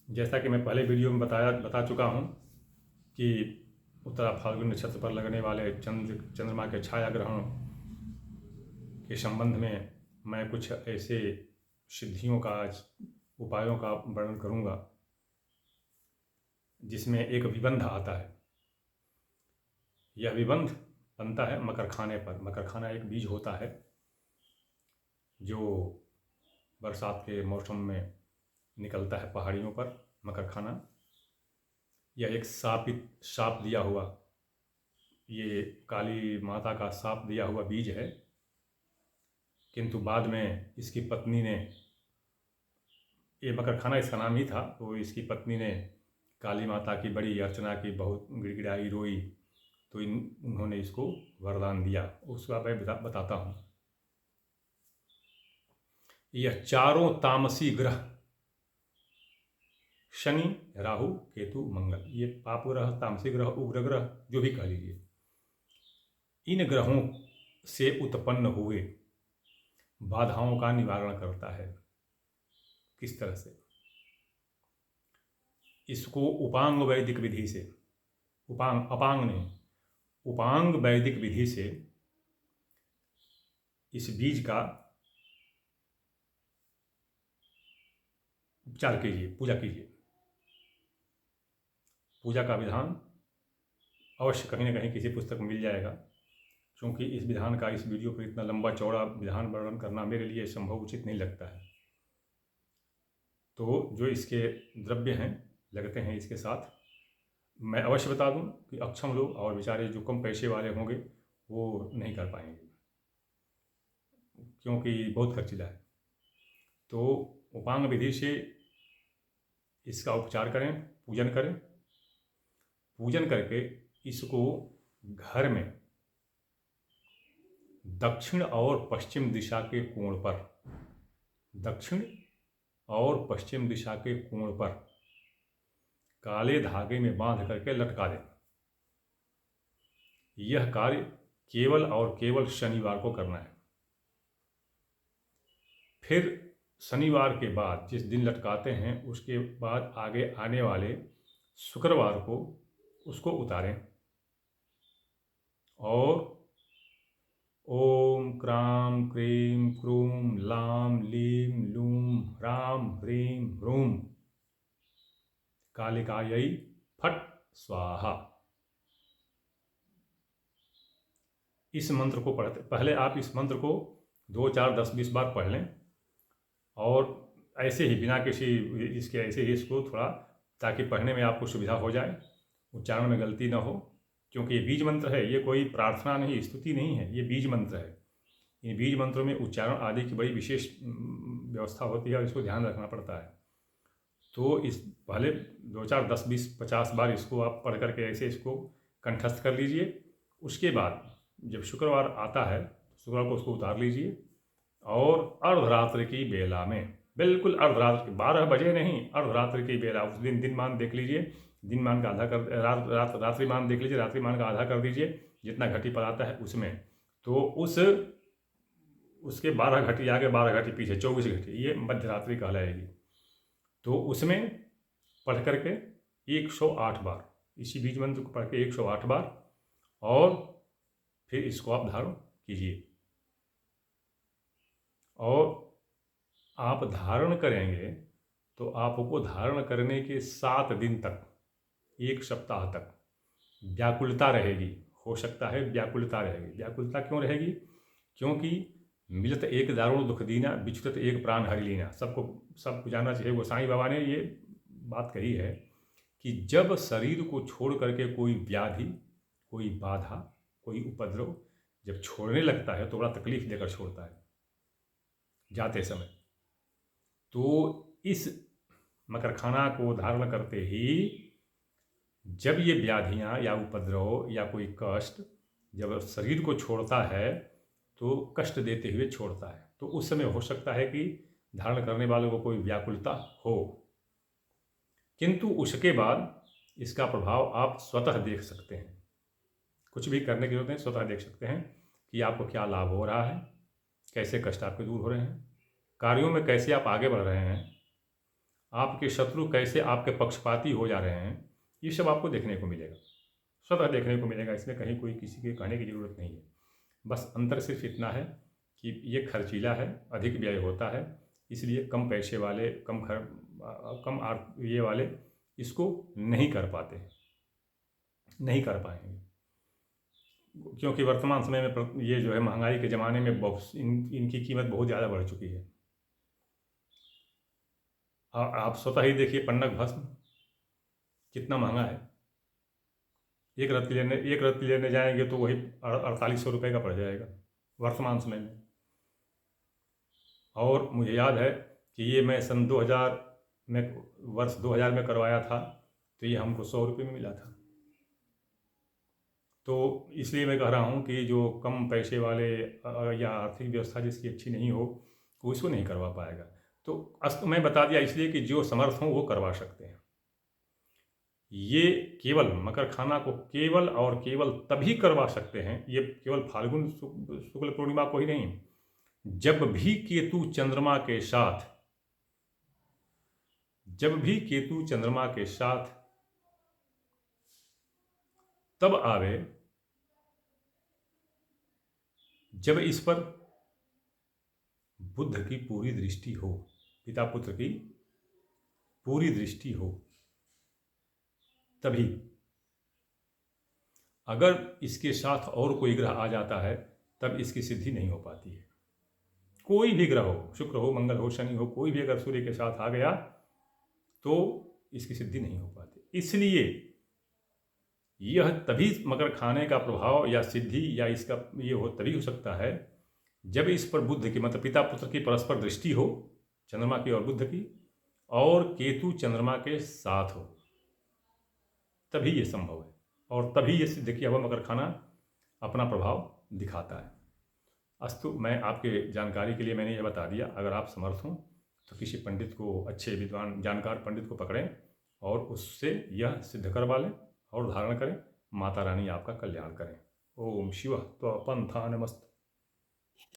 जैसा कि मैं पहले वीडियो में बता चुका हूँ कि उत्तरा फाल्गुन नक्षत्र पर लगने वाले चंद्रमा के छाया ग्रहण के संबंध में मैं कुछ ऐसे सिद्धियों का, उपायों का वर्णन करूँगा जिसमें एक विबंध आता है। यह विबंध बनता है मकरखाने पर। मकरखाना एक बीज होता है जो बरसात के मौसम में निकलता है पहाड़ियों पर। मकरखाना यह एक शाप दिया हुआ, ये काली माता का शाप दिया हुआ बीज है। किंतु बाद में इसकी पत्नी ने, ये मकरखाना इसका नाम ही था, तो इसकी पत्नी ने काली माता की बड़ी अर्चना की, बहुत गिड़गिड़ाई, रोई, तो उन्होंने इसको वरदान दिया। उसका मैं बताता हूँ। यह चारों तामसी ग्रह, शनि, राहु, केतु, मंगल, ये पाप ग्रह, तामसी ग्रह, उग्र ग्रह, जो भी कह लीजिए, इन ग्रहों से उत्पन्न हुए बाधाओं का निवारण करता है। किस तरह से? इसको उपांग वैदिक विधि से, अपांग नहीं, उपांग वैदिक विधि से इस बीज का उपचार कीजिए, पूजा कीजिए। पूजा का विधान अवश्य कहीं ना कहीं किसी पुस्तक में मिल जाएगा, क्योंकि इस विधान का इस वीडियो पर इतना लंबा चौड़ा विधान वर्णन करना मेरे लिए संभव उचित नहीं लगता है। तो जो इसके द्रव्य हैं, लगते हैं इसके साथ, मैं अवश्य बता दूं कि अक्षम लोग और बेचारे जो कम पैसे वाले होंगे वो नहीं कर पाएंगे, क्योंकि बहुत खर्चीला है। तो उपांग विधि से इसका उपचार करें, पूजन करें। पूजन करके इसको घर में दक्षिण और पश्चिम दिशा के कोण पर, दक्षिण और पश्चिम दिशा के कोण पर काले धागे में बांध करके लटका दें। यह कार्य केवल और केवल शनिवार को करना है। फिर शनिवार के बाद, जिस दिन लटकाते हैं उसके बाद आगे आने वाले शुक्रवार को उसको उतारें और ओम क्राम क्रीम क्रूम लाम लीम लूम ह्राम ह्रीम ह्रूम कालिकायै फट स्वाहा, इस मंत्र को पढ़ते। पहले आप इस मंत्र को 2, 4, 10, 20 बार पढ़ लें, और ऐसे ही बिना किसी इसके, ऐसे ही इसको थोड़ा, ताकि पढ़ने में आपको सुविधा हो जाए, उच्चारण में गलती ना हो। क्योंकि ये बीज मंत्र है, ये कोई प्रार्थना नहीं, स्तुति नहीं है, ये बीज मंत्र है। इन बीज मंत्रों में उच्चारण आदि की बड़ी विशेष व्यवस्था होती है और इसको ध्यान रखना पड़ता है। तो इस पहले 2, 4, 10, 20, 50 बार इसको आप पढ़ करके ऐसे इसको कंठस्थ कर लीजिए। उसके बाद जब शुक्रवार आता है, शुक्रवार को उसको उतार लीजिए और अर्धरात्रि की बेला में, बिल्कुल अर्धरात्रि, 12 बजे नहीं, अर्धरात्रि की बेला, उस दिन दिनमान देख लीजिए, दिनमान का आधा कर, रात्रिमान देख लीजिए, रात्रिमान का आधा कर दीजिए, जितना घटी पर आता है उसमें। तो उसके 12 घटी आगे, 12 घटी पीछे, 24 घटी, ये मध्य रात्रि कहलाएगी। तो उसमें पढ़ करके 108 बार, इसी बीज मंत्र को पढ़ के 108 बार, और फिर इसको आप धारण कीजिए। और आप धारण करेंगे तो आपको धारण करने के 7 दिन तक, 1 सप्ताह तक व्याकुलता रहेगी। हो सकता है व्याकुलता रहेगी। व्याकुलता क्यों रहेगी? क्योंकि मिलत एक दारुण दुख दीना, बिछुड़त एक प्राण हरि लीना। सबको जानना चाहिए, वो साईं बाबा ने ये बात कही है कि जब शरीर को छोड़ करके कोई व्याधि, कोई बाधा, कोई उपद्रव जब छोड़ने लगता है तो बड़ा तकलीफ देकर छोड़ता है जाते समय। तो इस मकरखाना को धारण करते ही जब ये व्याधियाँ या उपद्रव या कोई कष्ट जब शरीर को छोड़ता है तो कष्ट देते हुए छोड़ता है, तो उस समय हो सकता है कि धारण करने वालों को कोई व्याकुलता हो, किंतु उसके बाद इसका प्रभाव आप स्वतः देख सकते हैं। कुछ भी करने की जरूरत नहीं, स्वतः देख सकते हैं कि आपको क्या लाभ हो रहा है, कैसे कष्ट आपके दूर हो रहे हैं, कार्यों में कैसे आप आगे बढ़ रहे हैं, आपके शत्रु कैसे आपके पक्षपाती हो जा रहे हैं, ये सब आपको देखने को मिलेगा, स्वतः देखने को मिलेगा। इसमें कहीं कोई किसी के कहने की ज़रूरत नहीं है। बस अंतर सिर्फ इतना है कि ये खर्चीला है, अधिक व्यय होता है, इसलिए कम पैसे वाले, ये वाले इसको नहीं कर पाते, नहीं कर पाएंगे, क्योंकि वर्तमान समय में ये जो है महंगाई के ज़माने में इनकी कीमत बहुत ज़्यादा बढ़ चुकी है। आप स्वतः ही देखिए, पन्नग भस्म कितना महंगा है। एक रत्ती लेने जाएंगे तो वही 4800 रुपये का पड़ जाएगा वर्तमान समय में। और मुझे याद है कि ये मैं सन 2000 में, वर्ष 2000 में करवाया था, तो ये हमको 100 रुपये में मिला था। तो इसलिए मैं कह रहा हूँ कि जो कम पैसे वाले या आर्थिक व्यवस्था जिसकी अच्छी नहीं हो, वो इसको नहीं करवा पाएगा। तो मैं बता दिया इसलिए कि जो समर्थ हों वो करवा सकते हैं। ये केवल मकर खाना को केवल और केवल तभी करवा सकते हैं, ये केवल फाल्गुन शुक्ल पूर्णिमा को ही नहीं, जब भी केतु चंद्रमा के साथ, जब भी केतु चंद्रमा के साथ तब आवे जब इस पर बुध की पूरी दृष्टि हो, पिता पुत्र की पूरी दृष्टि हो, तभी। अगर इसके साथ और कोई ग्रह आ जाता है तब इसकी सिद्धि नहीं हो पाती है। कोई भी ग्रह हो, शुक्र हो, मंगल हो, शनि हो, कोई भी अगर सूर्य के साथ आ गया तो इसकी सिद्धि नहीं हो पाती। इसलिए यह तभी मकर खाने का प्रभाव या सिद्धि या इसका ये हो तभी हो सकता है जब इस पर बुध की, मतलब पिता पुत्र की परस्पर दृष्टि हो, चंद्रमा की और बुध की, और केतु चंद्रमा के साथ हो, तभी ये संभव है और तभी ये सिद्ध किया हुआ मकर खाना अपना प्रभाव दिखाता है। अस्तु, मैं आपके जानकारी के लिए मैंने यह बता दिया। अगर आप समर्थ हों तो किसी पंडित को, अच्छे विद्वान जानकार पंडित को पकड़ें और उससे यह सिद्ध करवा लें और धारण करें। माता रानी आपका कल्याण करें। ओम शिव त्वपंथा नमस्ते।